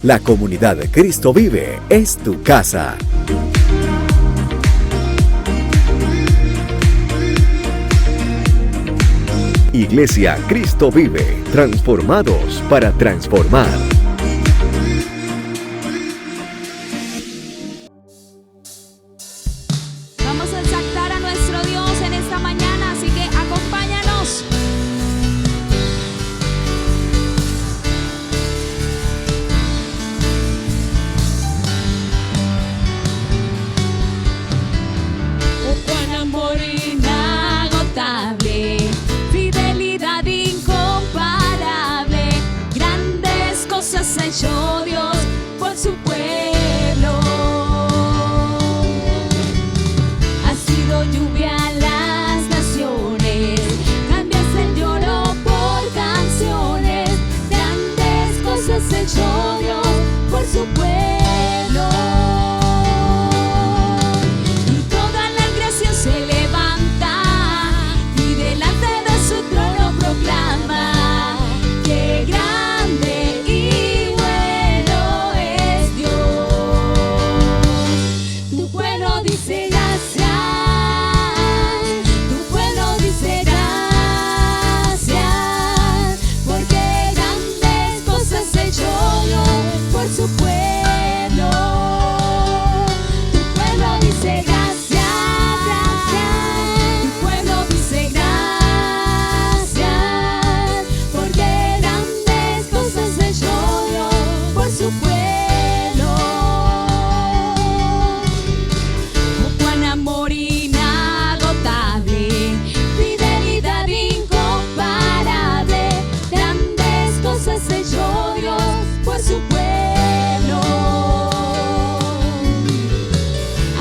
La comunidad de Cristo Vive es tu casa. Iglesia Cristo Vive, transformados para transformar. Vamos a exaltar a nuestro Dios en esta mañana, así que acompáñanos. Oh, cuán amor inagotable, fidelidad incomparable, grandes cosas ha hecho Dios por su pueblo. Ha sido lluvia a las naciones, cambias el lloro por canciones, grandes cosas ha hecho Dios por su pueblo. Y toda la creación se levanta y delante de su trono proclama que grande y bueno es Dios. Tu pueblo dice gracias, tu pueblo dice gracias, porque grandes cosas ha hecho Dios por su pueblo. Tu pueblo dice gracias, gracias, tu pueblo dice gracias, porque grandes cosas ha hecho Dios por su pueblo. Oh, cuán amor inagotable, fidelidad incomparable, grandes cosas ha hecho Dios por su pueblo.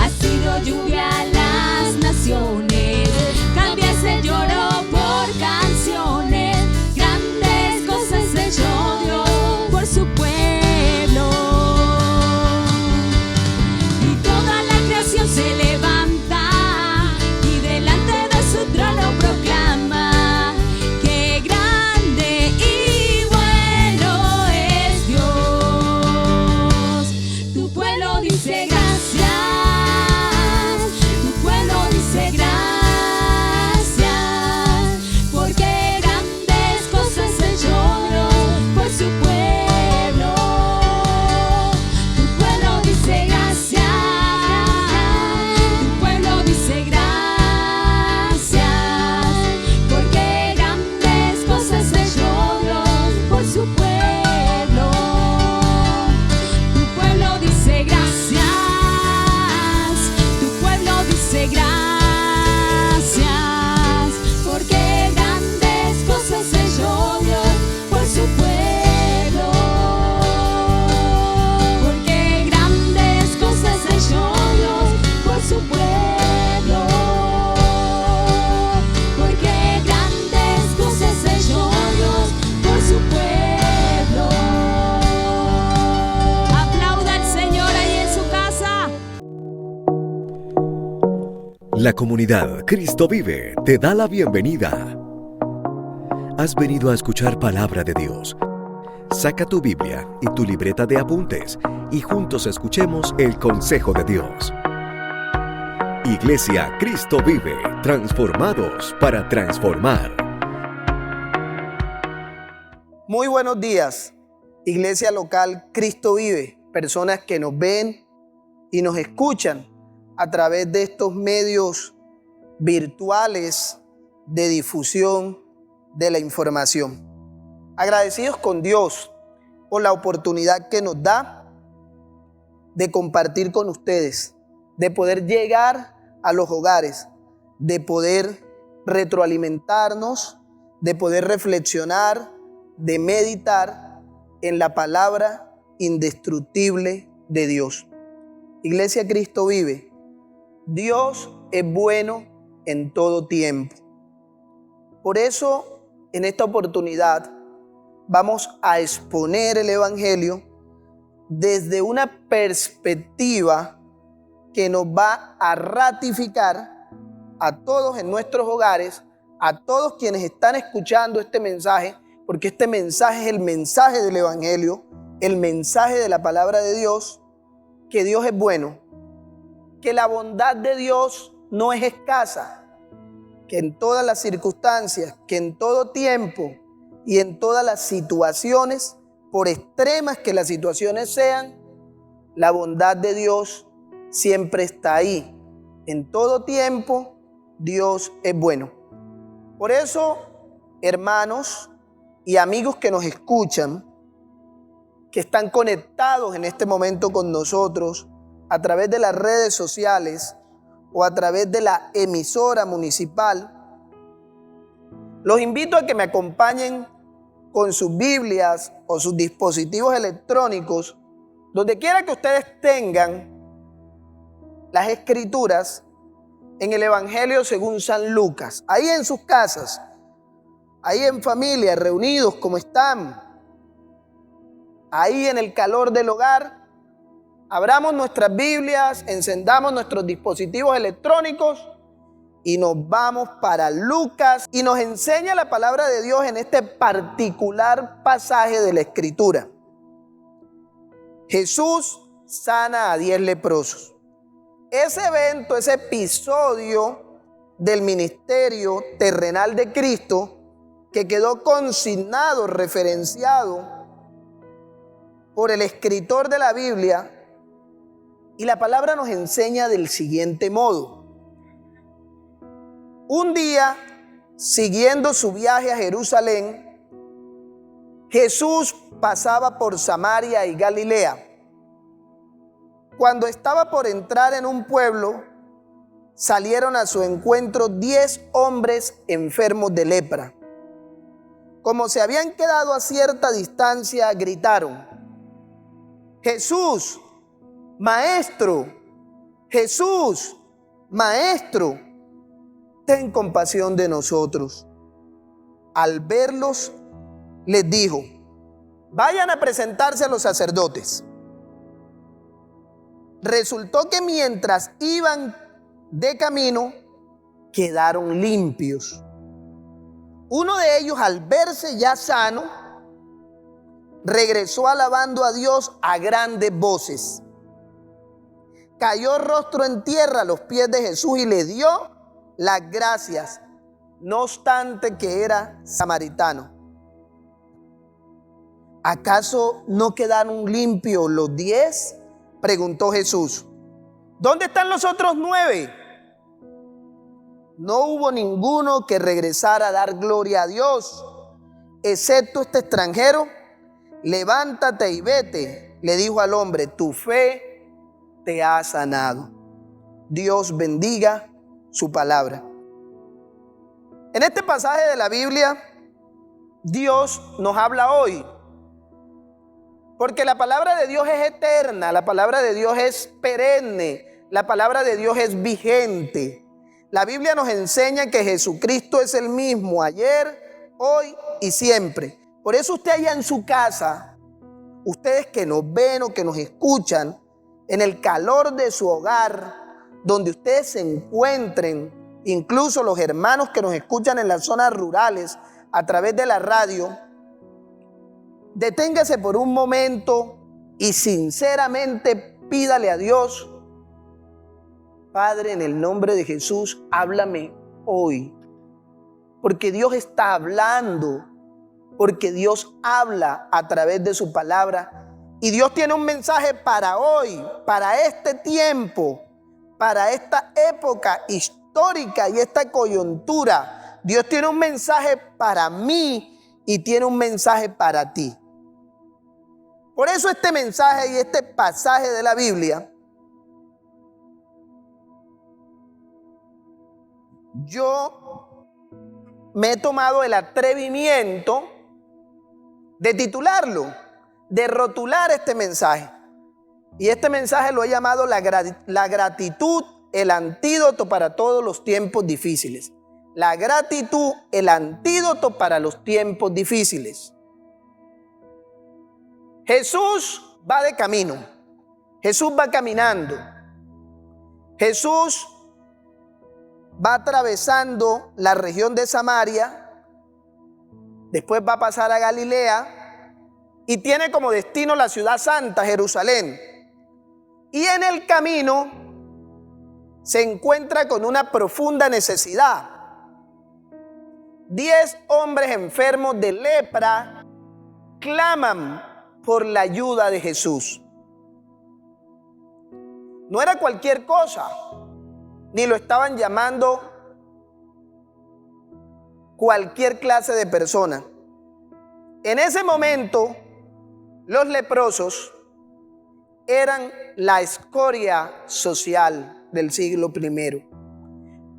Ha sido lluvia a las naciones, cambias el lloro por canciones, grandes cosas ha hecho Dios por su pueblo. Y toda la creación se levanta y delante de su trono proclama que grande y bueno es Dios. Tu pueblo dice gracias, tu pueblo dice gracias, porque grandes cosas ha hecho Dios por su pueblo. Tu pueblo dice gracias, tu pueblo dice gracias, porque grandes cosas ha hecho Dios por su pueblo. Tu pueblo dice gracias, tu pueblo dice gracias, porque grandes cosas ha hecho Dios por su pueblo. Porque grandes cosas ha hecho Dios por su pueblo. Porque grandes cosas ha hecho Dios por su pueblo. Aplauda al Señor ahí en su casa. La comunidad Cristo Vive te da la bienvenida. Has venido a escuchar palabra de Dios. Saca tu Biblia y tu libreta de apuntes y juntos escuchemos el consejo de Dios. Iglesia Cristo Vive, transformados para transformar. Muy buenos días, Iglesia Local Cristo Vive, personas que nos ven y nos escuchan a través de estos medios virtuales de difusión de la información. Agradecidos con Dios por la oportunidad que nos da de compartir con ustedes, de poder llegar a los hogares, de poder retroalimentarnos, de poder reflexionar, de meditar en la palabra indestructible de Dios. Iglesia Cristo Vive, Dios es bueno en todo tiempo. Por eso, en esta oportunidad, vamos a exponer el Evangelio desde una perspectiva que nos va a ratificar a todos en nuestros hogares, a todos quienes están escuchando este mensaje, porque este mensaje es el mensaje del Evangelio, el mensaje de la palabra de Dios, que Dios es bueno, que la bondad de Dios no es escasa, que en todas las circunstancias, que en todo tiempo y en todas las situaciones, por extremas que las situaciones sean, la bondad de Dios siempre está ahí. En todo tiempo, Dios es bueno. Por eso, hermanos y amigos que nos escuchan, que están conectados en este momento con nosotros a través de las redes sociales o a través de la emisora municipal, los invito a que me acompañen con sus Biblias o sus dispositivos electrónicos, donde quiera que ustedes tengan las Escrituras, en el Evangelio según San Lucas, ahí en sus casas, ahí en familia, reunidos como están, ahí en el calor del hogar, abramos nuestras Biblias, encendamos nuestros dispositivos electrónicos y nos vamos para Lucas, y nos enseña la palabra de Dios en este particular pasaje de la Escritura. Jesús sana a 10 leprosos. Ese evento, ese episodio del ministerio terrenal de Cristo, que quedó consignado, referenciado por el escritor de la Biblia, y la palabra nos enseña del siguiente modo. Un día, siguiendo su viaje a Jerusalén, Jesús pasaba por Samaria y Galilea. Cuando estaba por entrar en un pueblo, salieron a su encuentro 10 hombres enfermos de lepra. Como se habían quedado a cierta distancia, gritaron: Jesús, Maestro, Jesús, Maestro, ten compasión de nosotros. Al verlos, les dijo: vayan a presentarse a los sacerdotes. Resultó que mientras iban de camino, quedaron limpios. Uno de ellos, al verse ya sano, regresó alabando a Dios a grandes voces. Cayó rostro en tierra a los pies de Jesús y le dio las gracias, no obstante que era samaritano. ¿Acaso no quedaron limpios los 10? Preguntó Jesús. ¿Dónde están los otros 9? No hubo ninguno que regresara a dar gloria a Dios, excepto este extranjero. Levántate y vete, le dijo al hombre, tu fe te ha sanado. Dios bendiga su palabra. En este pasaje de la Biblia, Dios nos habla hoy, porque la palabra de Dios es eterna, la palabra de Dios es perenne, la palabra de Dios es vigente. La Biblia nos enseña que Jesucristo es el mismo ayer, hoy y siempre. Por eso usted allá en su casa, ustedes que nos ven o que nos escuchan, en el calor de su hogar, donde ustedes se encuentren, incluso los hermanos que nos escuchan en las zonas rurales a través de la radio, deténgase por un momento y sinceramente pídale a Dios: Padre, en el nombre de Jesús, háblame hoy. Porque Dios está hablando, porque Dios habla a través de su palabra. Y Dios tiene un mensaje para hoy, para este tiempo, para esta época histórica y esta coyuntura. Dios tiene un mensaje para mí y tiene un mensaje para ti. Por eso este mensaje y este pasaje de la Biblia, yo me he tomado el atrevimiento de titularlo, de rotular este mensaje. Y este mensaje lo he llamado la gratitud, el antídoto para todos los tiempos difíciles. La gratitud, el antídoto para los tiempos difíciles. Jesús va de camino. Jesús va caminando. Jesús va atravesando la región de Samaria. Después va a pasar a Galilea. y tiene como destino la ciudad santa, Jerusalén. Y en el camino se encuentra con una profunda necesidad. 10 hombres enfermos de lepra claman por la ayuda de Jesús. No era cualquier cosa, ni lo estaban llamando cualquier clase de persona. En ese momento, los leprosos eran la escoria social del siglo I.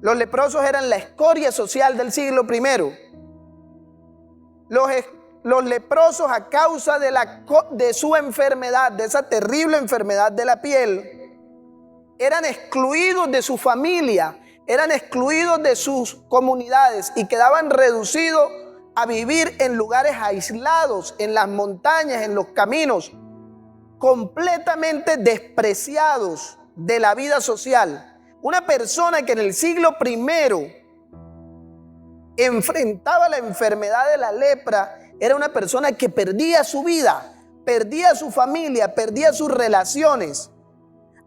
Los leprosos eran la escoria social del siglo I. Los leprosos, a causa de su enfermedad, de esa terrible enfermedad de la piel, eran excluidos de su familia, eran excluidos de sus comunidades y quedaban reducidos a vivir en lugares aislados, en las montañas, en los caminos, completamente despreciados de la vida social. Una persona que en el siglo I enfrentaba la enfermedad de la lepra era una persona que perdía su vida, perdía su familia, perdía sus relaciones.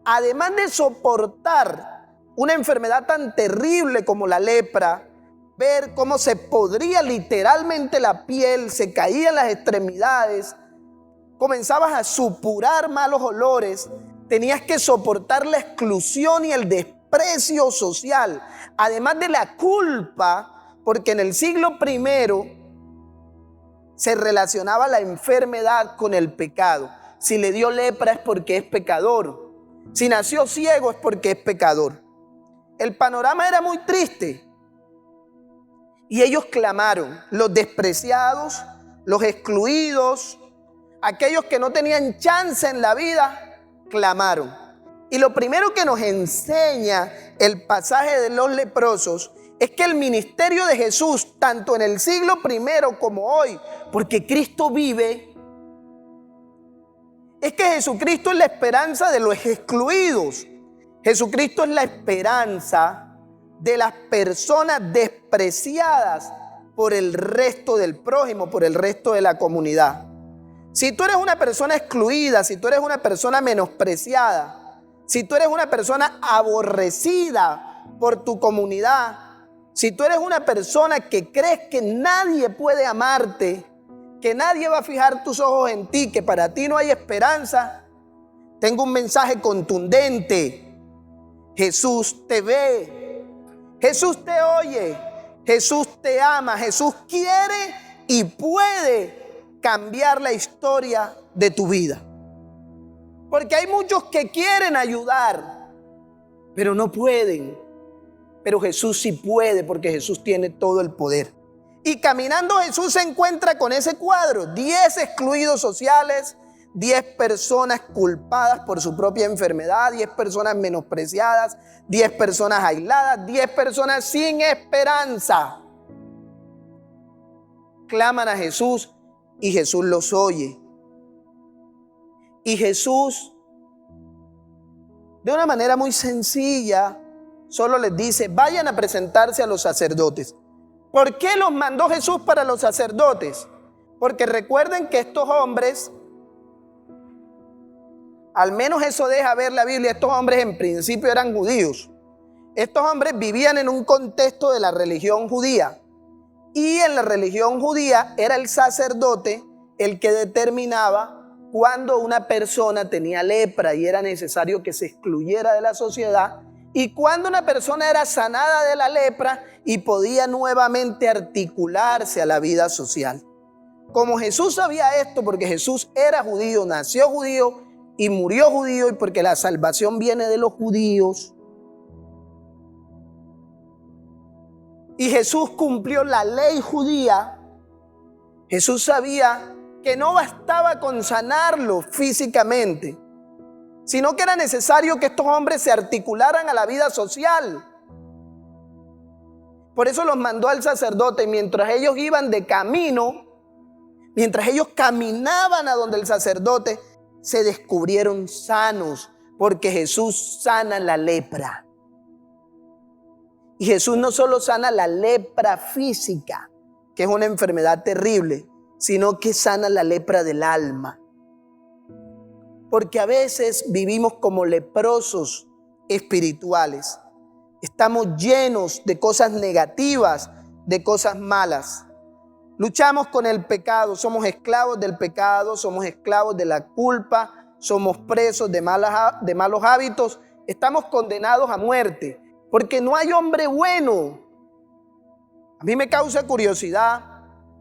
Además de soportar una enfermedad tan terrible como la lepra, ver cómo se podría literalmente la piel, se caían las extremidades, comenzabas a supurar malos olores, tenías que soportar la exclusión y el desprecio social, además de la culpa, porque en el siglo I se relacionaba la enfermedad con el pecado. Si le dio lepra es porque es pecador. Si nació ciego es porque es pecador. El panorama era muy triste. Y ellos clamaron, los despreciados, los excluidos, aquellos que no tenían chance en la vida, clamaron. Y lo primero que nos enseña el pasaje de los leprosos es que el ministerio de Jesús, tanto en el siglo I como hoy, porque Cristo vive, es que Jesucristo es la esperanza de los excluidos. Jesucristo es la esperanza de las personas despreciadas por el resto del prójimo, por el resto de la comunidad. Si tú eres una persona excluida, si tú eres una persona menospreciada, si tú eres una persona aborrecida por tu comunidad, si tú eres una persona que crees que nadie puede amarte, que nadie va a fijar tus ojos en ti, que para ti no hay esperanza, tengo un mensaje contundente. Jesús te ve, Jesús te oye, Jesús te ama, Jesús quiere y puede cambiar la historia de tu vida. Porque hay muchos que quieren ayudar, pero no pueden. Pero Jesús sí puede, porque Jesús tiene todo el poder. Y caminando Jesús se encuentra con ese cuadro, 10 excluidos sociales, 10 personas culpadas por su propia enfermedad, 10 personas menospreciadas, 10 personas aisladas, 10 personas sin esperanza. Claman a Jesús y Jesús los oye. Y Jesús, de una manera muy sencilla, solo les dice, vayan a presentarse a los sacerdotes. ¿Por qué los mandó Jesús para los sacerdotes? Porque recuerden que estos hombres, al menos eso deja ver la Biblia, estos hombres en principio eran judíos. Estos hombres vivían en un contexto de la religión judía. Y en la religión judía era el sacerdote el que determinaba cuando una persona tenía lepra y era necesario que se excluyera de la sociedad, y cuando una persona era sanada de la lepra y podía nuevamente articularse a la vida social. Como Jesús sabía esto, porque Jesús era judío, nació judío y murió judío, y porque la salvación viene de los judíos, y Jesús cumplió la ley judía, Jesús sabía que no bastaba con sanarlo físicamente, sino que era necesario que estos hombres se articularan a la vida social. Por eso los mandó al sacerdote. Mientras ellos iban de camino, mientras ellos caminaban a donde el sacerdote, se descubrieron sanos, porque Jesús sana la lepra. Y Jesús no solo sana la lepra física, que es una enfermedad terrible, sino que sana la lepra del alma. Porque a veces vivimos como leprosos espirituales. Estamos llenos de cosas negativas, de cosas malas. Luchamos con el pecado, somos esclavos del pecado, somos esclavos de la culpa, somos presos de malos hábitos, estamos condenados a muerte, porque no hay hombre bueno. A mí me causa curiosidad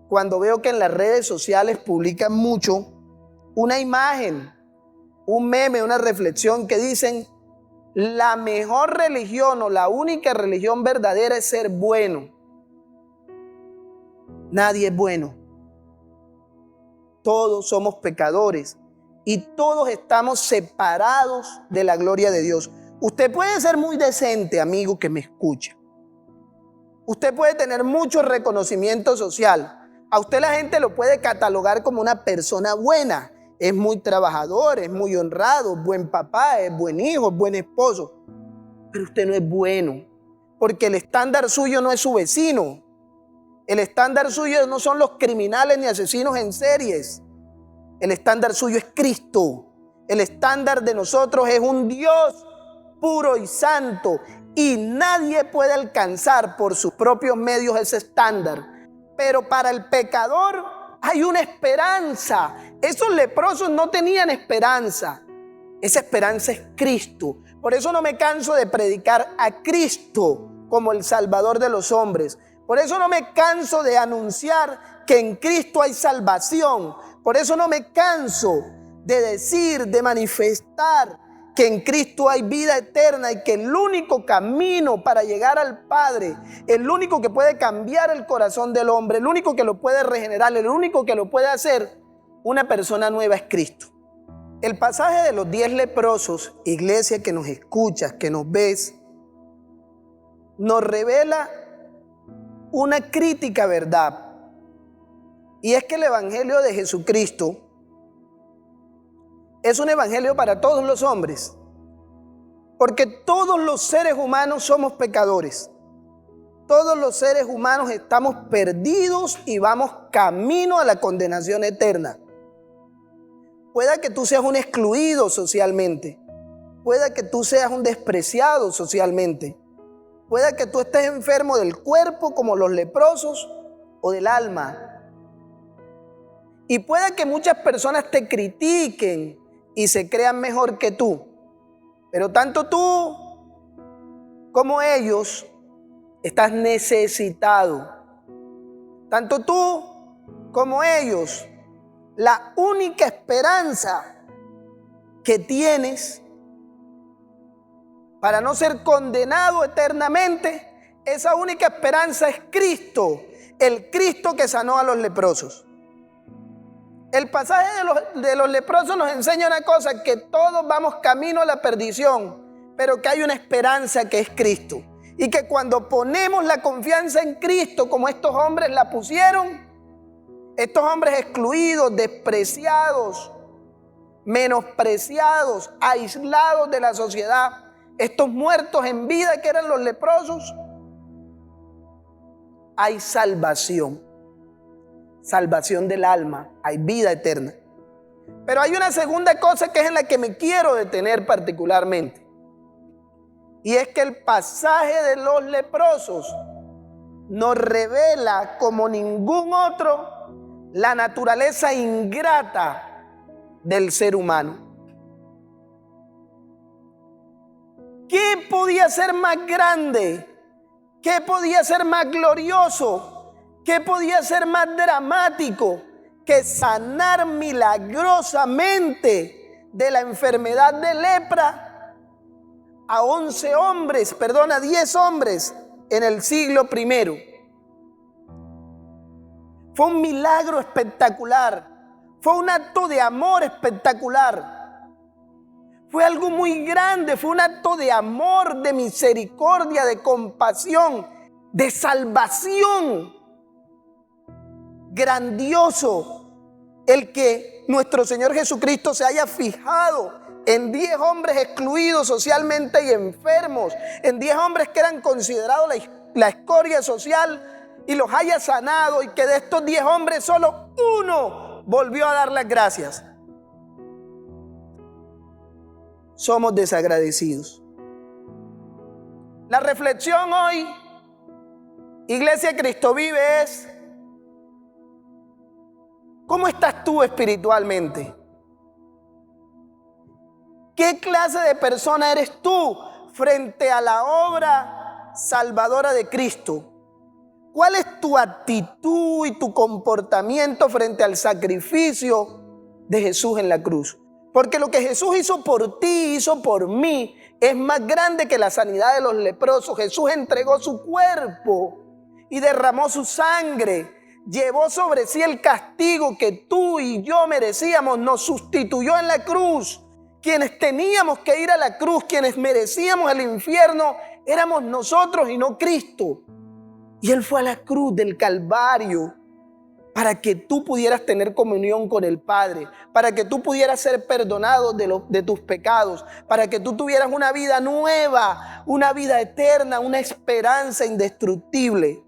cuando veo que en las redes sociales publican mucho una imagen, un meme, una reflexión que dicen: la mejor religión o la única religión verdadera es ser bueno. Nadie es bueno. Todos somos pecadores y todos estamos separados de la gloria de Dios. Usted puede ser muy decente, amigo que me escucha. Usted puede tener mucho reconocimiento social. A usted la gente lo puede catalogar como una persona buena. Es muy trabajador, es muy honrado, buen papá, es buen hijo, es buen esposo. Pero usted no es bueno, porque el estándar suyo no es su vecino. El estándar suyo no son los criminales ni asesinos en series. El estándar suyo es Cristo. El estándar de nosotros es un Dios puro y santo. Y nadie puede alcanzar por sus propios medios ese estándar. Pero para el pecador hay una esperanza. Esos leprosos no tenían esperanza. Esa esperanza es Cristo. Por eso no me canso de predicar a Cristo como el Salvador de los hombres. Por eso no me canso de anunciar que en Cristo hay salvación. Por eso no me canso de decir, de manifestar que en Cristo hay vida eterna y que el único camino para llegar al Padre, el único que puede cambiar el corazón del hombre, el único que lo puede regenerar, el único que lo puede hacer una persona nueva es Cristo. El pasaje de los 10 leprosos, iglesia que nos escuchas, que nos ves, nos revela una crítica verdad. Y es que el evangelio de Jesucristo es un evangelio para todos los hombres, porque todos los seres humanos somos pecadores. Todos los seres humanos estamos perdidos y vamos camino a la condenación eterna. Pueda que tú seas un excluido socialmente, pueda que tú seas un despreciado socialmente, pueda que tú estés enfermo del cuerpo como los leprosos o del alma. Y pueda que muchas personas te critiquen y se crean mejor que tú. Pero tanto tú como ellos estás necesitado. Tanto tú como ellos, la única esperanza que tienes para no ser condenado eternamente, esa única esperanza es Cristo, el Cristo que sanó a los leprosos. El pasaje de los leprosos nos enseña una cosa, que todos vamos camino a la perdición, pero que hay una esperanza que es Cristo. Y que cuando ponemos la confianza en Cristo, como estos hombres la pusieron, estos hombres excluidos, despreciados, menospreciados, aislados de la sociedad, estos muertos en vida que eran los leprosos, hay salvación. Salvación del alma, hay vida eterna. Pero hay una segunda cosa que es en la que me quiero detener particularmente. Y es que el pasaje de los leprosos nos revela como ningún otro la naturaleza ingrata del ser humano. ¿Qué podía ser más grande? ¿Qué podía ser más glorioso? ¿Qué podía ser más dramático que sanar milagrosamente de la enfermedad de lepra a 10 hombres en el siglo I? Fue un milagro espectacular, fue un acto de amor espectacular, fue algo muy grande, fue un acto de amor, de misericordia, de compasión, de salvación. Grandioso el que nuestro Señor Jesucristo se haya fijado en 10 hombres excluidos socialmente y enfermos, en 10 hombres que eran considerados la escoria social, y los haya sanado, y que de estos 10 hombres solo uno volvió a dar las gracias. Somos desagradecidos. La reflexión hoy, Iglesia Cristo Vive, es: ¿cómo estás tú espiritualmente? ¿Qué clase de persona eres tú frente a la obra salvadora de Cristo? ¿Cuál es tu actitud y tu comportamiento frente al sacrificio de Jesús en la cruz? Porque lo que Jesús hizo por ti, hizo por mí, es más grande que la sanidad de los leprosos. Jesús entregó su cuerpo y derramó su sangre. Llevó sobre sí el castigo que tú y yo merecíamos. Nos sustituyó en la cruz. Quienes teníamos que ir a la cruz, quienes merecíamos el infierno, éramos nosotros y no Cristo. Y Él fue a la cruz del Calvario para que tú pudieras tener comunión con el Padre, para que tú pudieras ser perdonado de tus pecados, para que tú tuvieras una vida nueva, una vida eterna, una esperanza indestructible.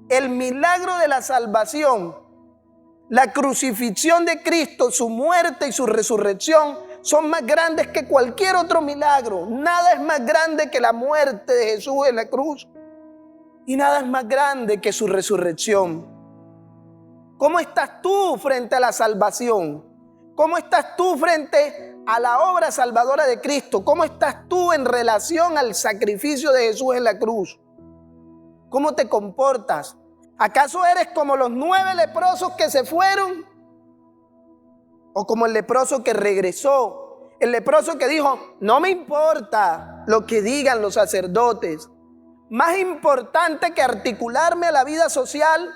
El milagro de la salvación, la crucifixión de Cristo, su muerte y su resurrección son más grandes que cualquier otro milagro. Nada es más grande que la muerte de Jesús en la cruz, y nada es más grande que su resurrección. ¿Cómo estás tú frente a la salvación? ¿Cómo estás tú frente a la obra salvadora de Cristo? ¿Cómo estás tú en relación al sacrificio de Jesús en la cruz? ¿Cómo te comportas? ¿Acaso eres como los 9 leprosos que se fueron? ¿O como el leproso que regresó? El leproso que dijo: no me importa lo que digan los sacerdotes. Más importante que articularme a la vida social,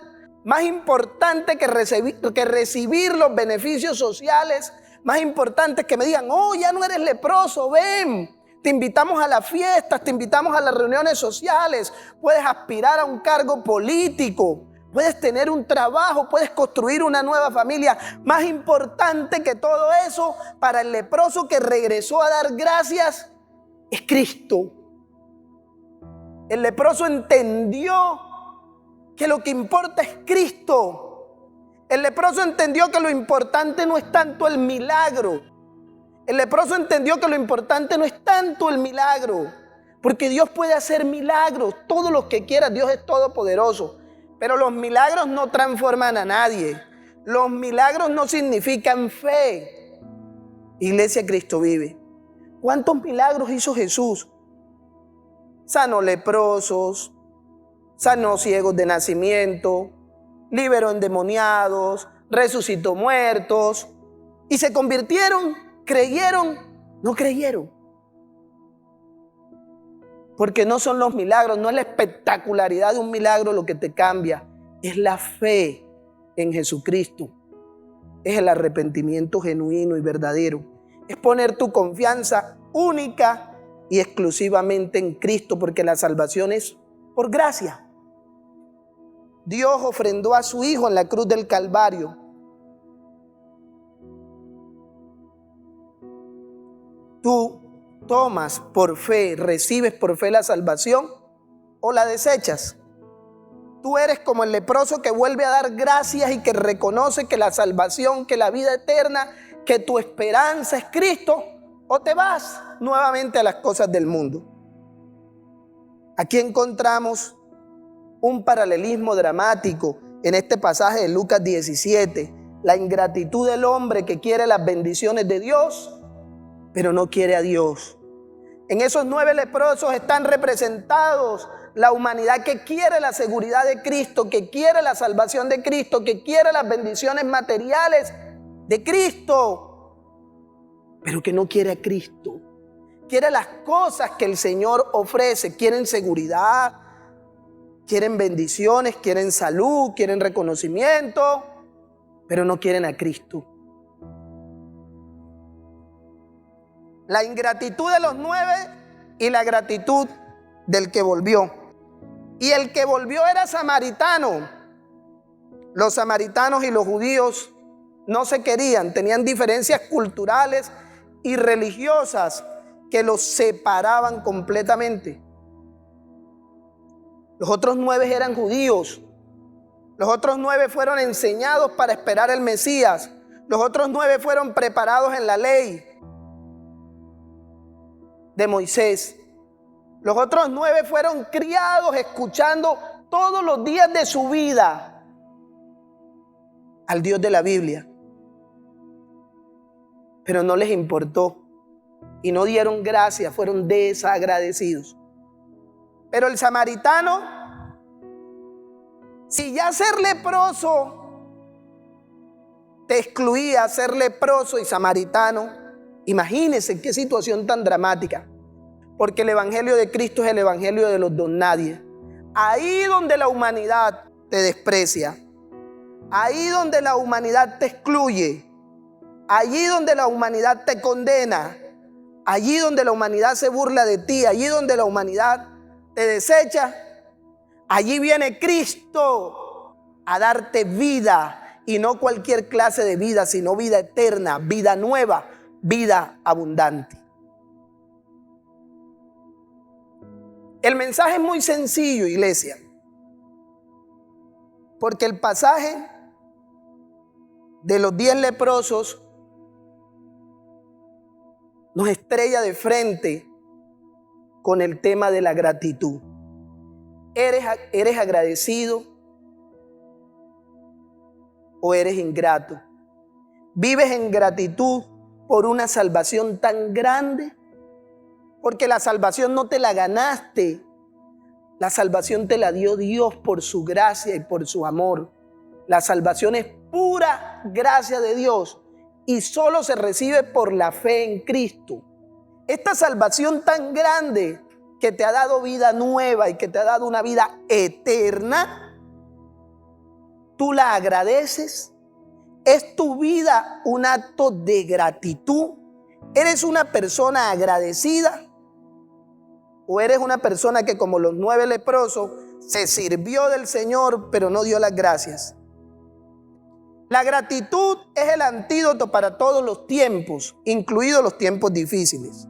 más importante que recibir los beneficios sociales, más importante que me digan: oh, ya no eres leproso, ven, te invitamos a las fiestas, te invitamos a las reuniones sociales, puedes aspirar a un cargo político, puedes tener un trabajo, puedes construir una nueva familia. Más importante que todo eso para el leproso que regresó a dar gracias es Cristo. El leproso entendió que lo que importa es Cristo. El leproso entendió que lo importante no es tanto el milagro. El leproso entendió que lo importante no es tanto el milagro, porque Dios puede hacer milagros, todos los que quiera. Dios es todopoderoso, pero los milagros no transforman a nadie. Los milagros no significan fe. Iglesia Cristo Vive, ¿cuántos milagros hizo Jesús? Sanó leprosos, sanó ciegos de nacimiento, liberó endemoniados, resucitó muertos, y se convirtieron, creyeron, no creyeron. Porque no son los milagros, no es la espectacularidad de un milagro lo que te cambia, es la fe en Jesucristo, es el arrepentimiento genuino y verdadero, es poner tu confianza única y exclusivamente en Cristo, porque la salvación es por gracia. Dios ofrendó a su Hijo en la cruz del Calvario. Tú tomas por fe, recibes por fe la salvación o la desechas. Tú eres como el leproso que vuelve a dar gracias y que reconoce que la salvación, que la vida eterna, que tu esperanza es Cristo, o te vas nuevamente a las cosas del mundo. Aquí encontramos un paralelismo dramático en este pasaje de Lucas 17, la ingratitud del hombre que quiere las bendiciones de Dios, pero no quiere a Dios. En esos 9 leprosos están representados la humanidad que quiere la seguridad de Cristo, que quiere la salvación de Cristo, que quiere las bendiciones materiales de Cristo, pero que no quiere a Cristo. Quiere las cosas que el Señor ofrece. Quieren seguridad, quieren bendiciones, quieren salud, quieren reconocimiento, pero no quieren a Cristo. La ingratitud de los 9 y la gratitud del que volvió. Y el que volvió era samaritano. Los samaritanos y los judíos no se querían, tenían diferencias culturales y religiosas que los separaban completamente. Los otros 9 eran judíos, Los otros 9 fueron enseñados para esperar el Mesías. Los otros 9 fueron preparados en la ley de Moisés. Los otros 9 fueron criados escuchando todos los días de su vida al Dios de la Biblia. Pero no les importó y no dieron gracias, fueron desagradecidos. Pero el samaritano, si ya ser leproso te excluía, ser leproso y samaritano, imagínense qué situación tan dramática. Porque el evangelio de Cristo es el evangelio de los don nadie. Ahí donde la humanidad te desprecia, ahí donde la humanidad te excluye, allí donde la humanidad te condena, allí donde la humanidad se burla de ti, allí donde la humanidad te desecha, allí viene Cristo a darte vida. Y no cualquier clase de vida, sino vida eterna, vida nueva, vida abundante. El mensaje es muy sencillo, iglesia. Porque el pasaje de los 10 leprosos nos estrella de frente con el tema de la gratitud. ¿Eres agradecido o eres ingrato? ¿Vives en gratitud por una salvación tan grande? Porque la salvación no te la ganaste. La salvación te la dio Dios por su gracia y por su amor. La salvación es pura gracia de Dios y solo se recibe por la fe en Cristo. Esta salvación tan grande que te ha dado vida nueva y que te ha dado una vida eterna, ¿tú la agradeces? ¿Es tu vida un acto de gratitud? ¿Eres una persona agradecida? ¿O eres una persona que, como los 9 leprosos, se sirvió del Señor pero no dio las gracias? La gratitud es el antídoto para todos los tiempos, incluidos los tiempos difíciles.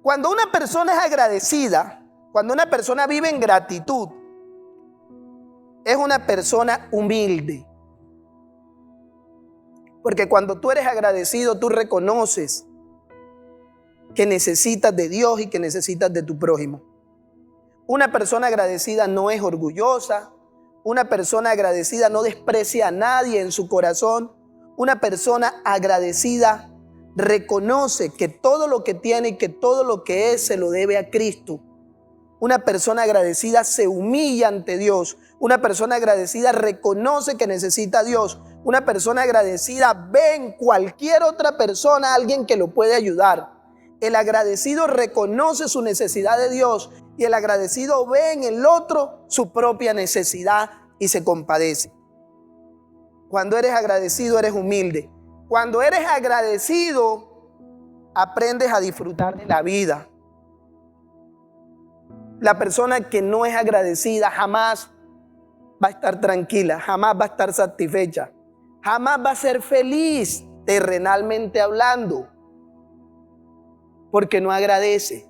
Cuando una persona es agradecida, cuando una persona vive en gratitud, es una persona humilde. Porque cuando tú eres agradecido, tú reconoces que necesitas de Dios y que necesitas de tu prójimo. Una persona agradecida no es orgullosa. Una persona agradecida no desprecia a nadie en su corazón. Una persona agradecida reconoce que todo lo que tiene y que todo lo que es se lo debe a Cristo. Una persona agradecida se humilla ante Dios. Una persona agradecida reconoce que necesita a Dios. Una persona agradecida ve en cualquier otra persona a alguien que lo puede ayudar. El agradecido reconoce su necesidad de Dios y el agradecido ve en el otro su propia necesidad y se compadece. Cuando eres agradecido, eres humilde. Cuando eres agradecido, aprendes a disfrutar de la vida. La persona que no es agradecida jamás va a estar tranquila, jamás va a estar satisfecha, jamás va a ser feliz terrenalmente hablando, porque no agradece.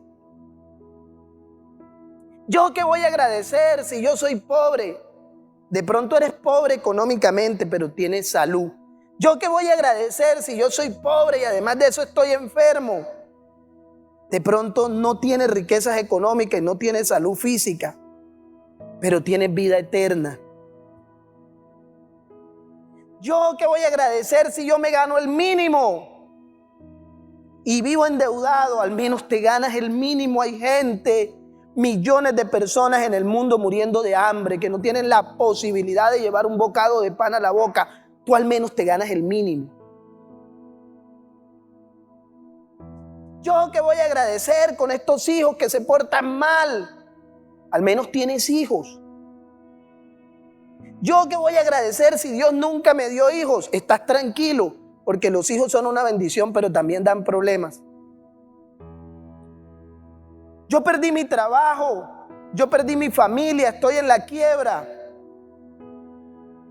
¿Yo qué voy a agradecer si yo soy pobre? De pronto eres pobre económicamente, pero tienes salud. ¿Yo qué voy a agradecer si yo soy pobre y además de eso estoy enfermo? De pronto no tienes riquezas económicas y no tienes salud física, pero tienes vida eterna. ¿Yo qué voy a agradecer si yo me gano el mínimo y vivo endeudado? Al menos te ganas el mínimo. Hay gente, millones de personas en el mundo muriendo de hambre que no tienen la posibilidad de llevar un bocado de pan a la boca. Tú al menos te ganas el mínimo. ¿Yo qué voy a agradecer con estos hijos que se portan mal? Al menos tienes hijos. ¿Yo qué voy a agradecer si Dios nunca me dio hijos? Estás tranquilo, porque los hijos son una bendición, pero también dan problemas. Yo perdí mi trabajo, yo perdí mi familia, estoy en la quiebra,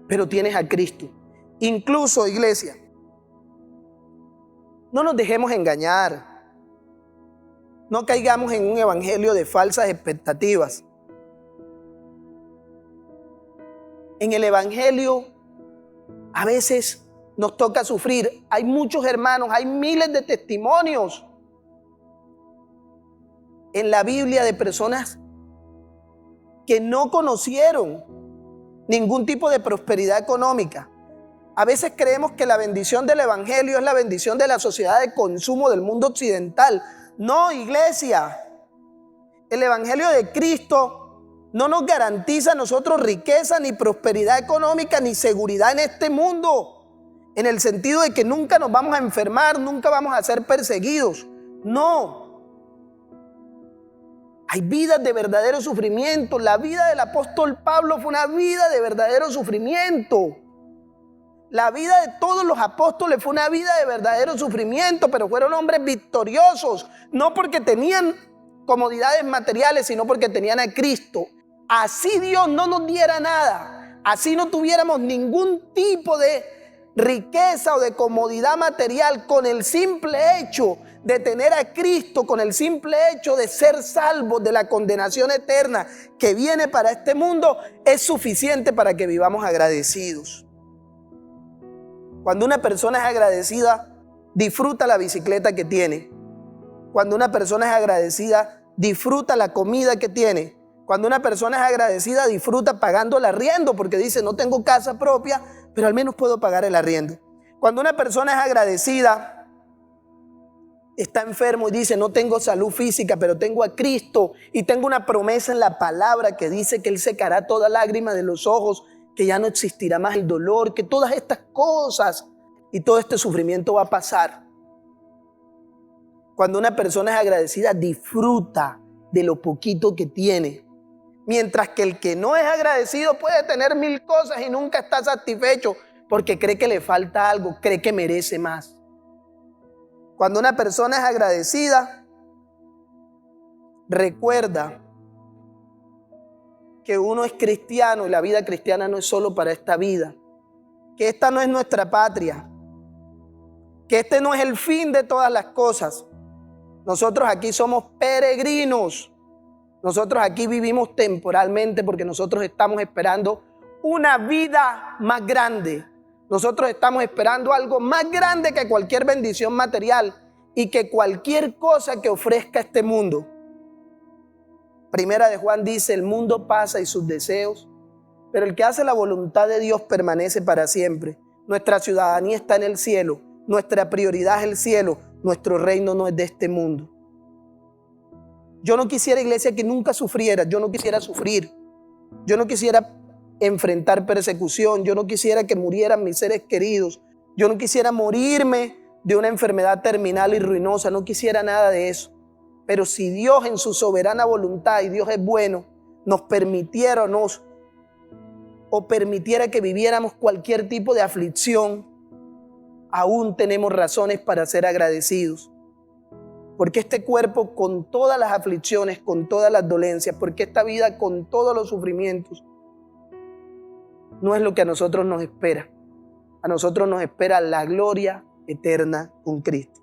pero tienes a Cristo. Incluso, iglesia, no nos dejemos engañar. No caigamos en un evangelio de falsas expectativas. En el Evangelio a veces nos toca sufrir. Hay muchos hermanos, hay miles de testimonios en la Biblia de personas que no conocieron ningún tipo de prosperidad económica. A veces creemos que la bendición del Evangelio es la bendición de la sociedad de consumo del mundo occidental. No, iglesia. El Evangelio de Cristo no nos garantiza a nosotros riqueza, ni prosperidad económica, ni seguridad en este mundo. En el sentido de que nunca nos vamos a enfermar, nunca vamos a ser perseguidos. No. Hay vidas de verdadero sufrimiento. La vida del apóstol Pablo fue una vida de verdadero sufrimiento. La vida de todos los apóstoles fue una vida de verdadero sufrimiento, pero fueron hombres victoriosos, no porque tenían comodidades materiales, sino porque tenían a Cristo. Así Dios no nos diera nada, así no tuviéramos ningún tipo de riqueza o de comodidad material, con el simple hecho de tener a Cristo, con el simple hecho de ser salvos de la condenación eterna que viene para este mundo, es suficiente para que vivamos agradecidos. Cuando una persona es agradecida, disfruta la bicicleta que tiene. Cuando una persona es agradecida, disfruta la comida que tiene. Cuando una persona es agradecida, disfruta pagando el arriendo, porque dice, no tengo casa propia, pero al menos puedo pagar el arriendo. Cuando una persona es agradecida, está enfermo y dice, no tengo salud física, pero tengo a Cristo y tengo una promesa en la palabra que dice que Él secará toda lágrima de los ojos, que ya no existirá más el dolor, que todas estas cosas y todo este sufrimiento va a pasar. Cuando una persona es agradecida, disfruta de lo poquito que tiene. Mientras que el que no es agradecido puede tener 1000 cosas y nunca está satisfecho porque cree que le falta algo, cree que merece más. Cuando una persona es agradecida, recuerda que uno es cristiano y la vida cristiana no es solo para esta vida, que esta no es nuestra patria, que este no es el fin de todas las cosas. Nosotros aquí somos peregrinos, nosotros aquí vivimos temporalmente porque nosotros estamos esperando una vida más grande. Nosotros estamos esperando algo más grande que cualquier bendición material y que cualquier cosa que ofrezca este mundo. Primera de Juan dice, el mundo pasa y sus deseos, pero el que hace la voluntad de Dios permanece para siempre. Nuestra ciudadanía está en el cielo, nuestra prioridad es el cielo, nuestro reino no es de este mundo. Yo no quisiera, iglesia, que nunca sufriera, yo no quisiera sufrir, yo no quisiera enfrentar persecución, yo no quisiera que murieran mis seres queridos, yo no quisiera morirme de una enfermedad terminal y ruinosa, no quisiera nada de eso. Pero si Dios en su soberana voluntad, y Dios es bueno, nos permitiera o permitiera que viviéramos cualquier tipo de aflicción, aún tenemos razones para ser agradecidos. Porque este cuerpo con todas las aflicciones, con todas las dolencias, porque esta vida con todos los sufrimientos, no es lo que a nosotros nos espera. A nosotros nos espera la gloria eterna con Cristo.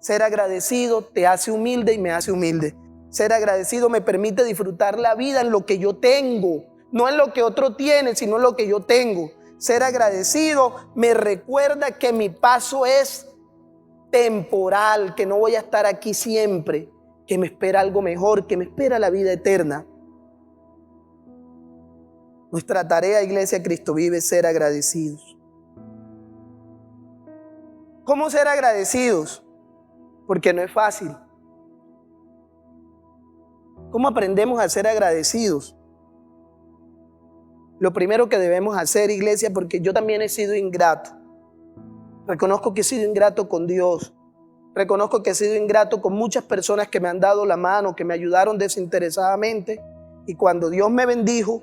Ser agradecido te hace humilde y me hace humilde. Ser agradecido me permite disfrutar la vida en lo que yo tengo, no en lo que otro tiene, sino en lo que yo tengo. Ser agradecido me recuerda que mi paso es temporal, que no voy a estar aquí siempre, que me espera algo mejor, que me espera la vida eterna. Nuestra tarea, Iglesia Cristo Vive, es ser agradecidos. ¿Cómo ser agradecidos? Porque no es fácil. ¿Cómo aprendemos a ser agradecidos? Lo primero que debemos hacer, iglesia, porque yo también he sido ingrato. Reconozco que he sido ingrato con Dios. Reconozco que he sido ingrato con muchas personas que me han dado la mano, que me ayudaron desinteresadamente. Y cuando Dios me bendijo,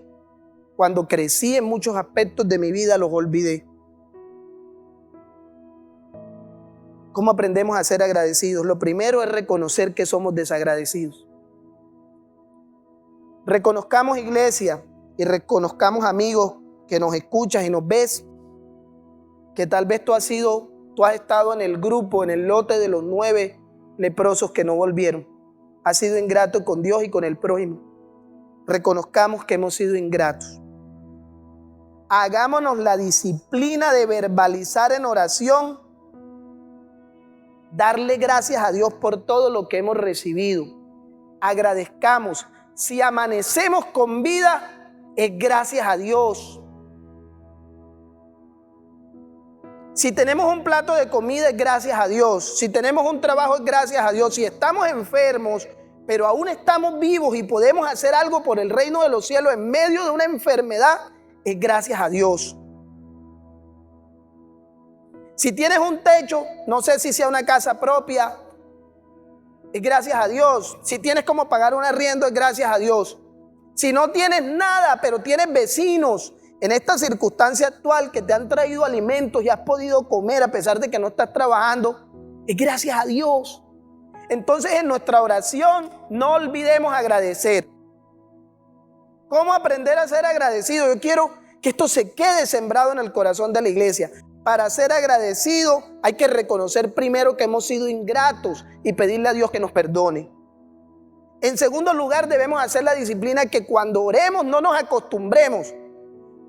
cuando crecí en muchos aspectos de mi vida, los olvidé. ¿Cómo aprendemos a ser agradecidos? Lo primero es reconocer que somos desagradecidos. Reconozcamos, iglesia, y reconozcamos, amigos, que nos escuchas y nos ves, que tal vez tú has estado en el grupo, en el lote de los 9 leprosos que no volvieron. Has sido ingrato con Dios y con el prójimo. Reconozcamos que hemos sido ingratos. hagámonos la disciplina de verbalizar en oración, darle gracias a Dios por todo lo que hemos recibido. Agradezcamos. Si amanecemos con vida, es gracias a Dios. Si tenemos un plato de comida, es gracias a Dios. Si tenemos un trabajo, es gracias a Dios. Si estamos enfermos, pero aún estamos vivos y podemos hacer algo por el reino de los cielos en medio de una enfermedad, es gracias a Dios. Si tienes un techo, no sé si sea una casa propia, es gracias a Dios. Si tienes como pagar un arriendo, es gracias a Dios. Si no tienes nada, pero tienes vecinos en esta circunstancia actual que te han traído alimentos y has podido comer a pesar de que no estás trabajando, es gracias a Dios. Entonces, en nuestra oración no olvidemos agradecer. ¿Cómo aprender a ser agradecido? Yo quiero que esto se quede sembrado en el corazón de la iglesia. Para ser agradecido hay que reconocer primero que hemos sido ingratos y pedirle a Dios que nos perdone. En segundo lugar, debemos hacer la disciplina que cuando oremos no nos acostumbremos.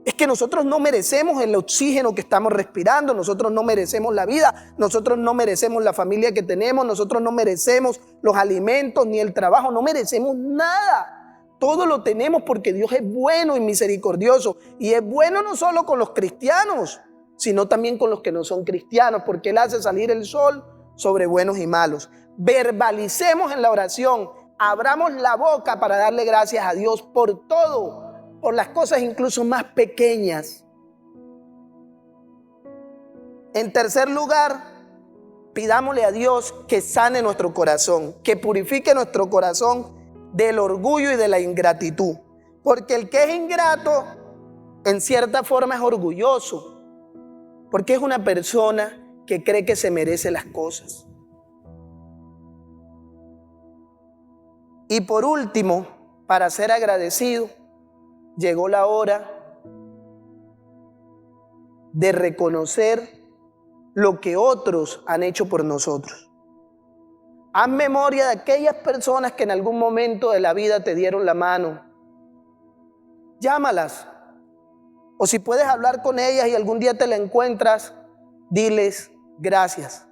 Es que nosotros no merecemos el oxígeno que estamos respirando, nosotros no merecemos la vida, nosotros no merecemos la familia que tenemos, nosotros no merecemos los alimentos ni el trabajo, no merecemos nada. Todo lo tenemos porque Dios es bueno y misericordioso. Y es bueno no solo con los cristianos, sino también con los que no son cristianos, porque Él hace salir el sol sobre buenos y malos. Verbalicemos en la oración, abramos la boca para darle gracias a Dios por todo, por las cosas incluso más pequeñas. En tercer lugar, pidámosle a Dios que sane nuestro corazón, que purifique nuestro corazón del orgullo y de la ingratitud. Porque el que es ingrato, en cierta forma es orgulloso, porque es una persona que cree que se merece las cosas. Y por último, para ser agradecido, llegó la hora de reconocer lo que otros han hecho por nosotros. Haz memoria de aquellas personas que en algún momento de la vida te dieron la mano. Llámalas. O si puedes hablar con ellas y algún día te la encuentras, diles gracias.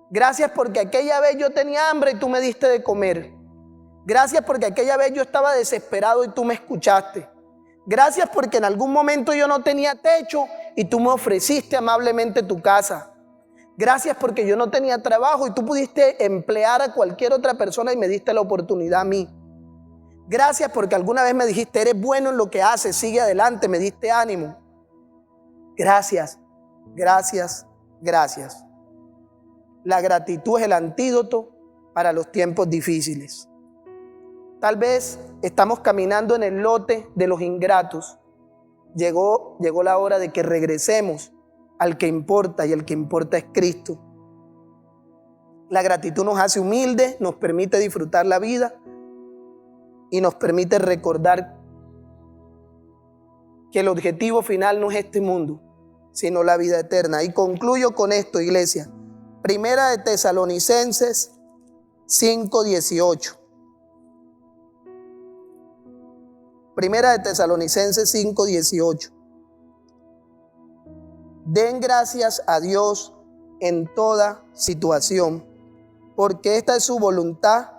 Gracias porque aquella vez yo tenía hambre y tú me diste de comer. Gracias porque aquella vez yo estaba desesperado y tú me escuchaste. Gracias porque en algún momento yo no tenía techo y tú me ofreciste amablemente tu casa. Gracias porque yo no tenía trabajo y tú pudiste emplear a cualquier otra persona y me diste la oportunidad a mí. Gracias porque alguna vez me dijiste, eres bueno en lo que haces, sigue adelante, me diste ánimo. Gracias, gracias, gracias. La gratitud es el antídoto para los tiempos difíciles. Tal vez estamos caminando en el lote de los ingratos. Llegó la hora de que regresemos al que importa, y el que importa es Cristo. La gratitud nos hace humildes, nos permite disfrutar la vida y nos permite recordar que el objetivo final no es este mundo, sino la vida eterna. Y concluyo con esto, iglesia. Primera de Tesalonicenses 5:18. Primera de Tesalonicenses 5:18. Den gracias a Dios en toda situación, porque esta es su voluntad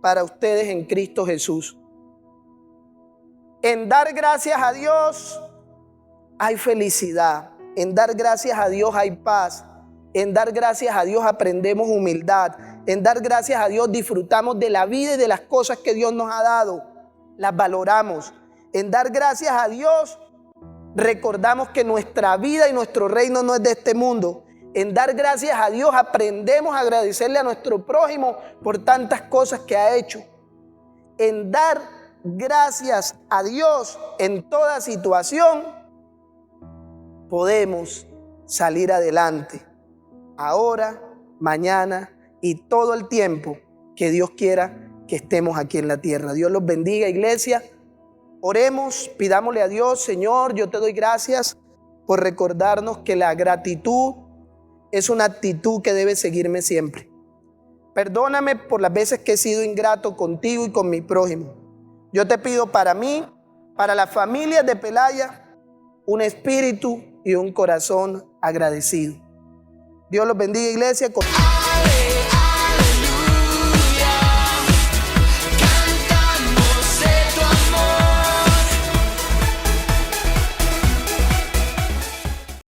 para ustedes en Cristo Jesús. En dar gracias a Dios hay felicidad. En dar gracias a Dios hay paz. En dar gracias a Dios aprendemos humildad. En dar gracias a Dios disfrutamos de la vida y de las cosas que Dios nos ha dado. Las valoramos. En dar gracias a Dios recordamos que nuestra vida y nuestro reino no es de este mundo. En dar gracias a Dios aprendemos a agradecerle a nuestro prójimo por tantas cosas que ha hecho. En dar gracias a Dios en toda situación podemos salir adelante. Ahora, mañana y todo el tiempo que Dios quiera que estemos aquí en la tierra. Dios los bendiga, iglesia. Oremos, pidámosle a Dios, Señor, yo te doy gracias por recordarnos que la gratitud es una actitud que debe seguirme siempre. Perdóname por las veces que he sido ingrato contigo y con mi prójimo. Yo te pido para mí, para las familias de Pelaya un espíritu y un corazón agradecido. Dios los bendiga, iglesia.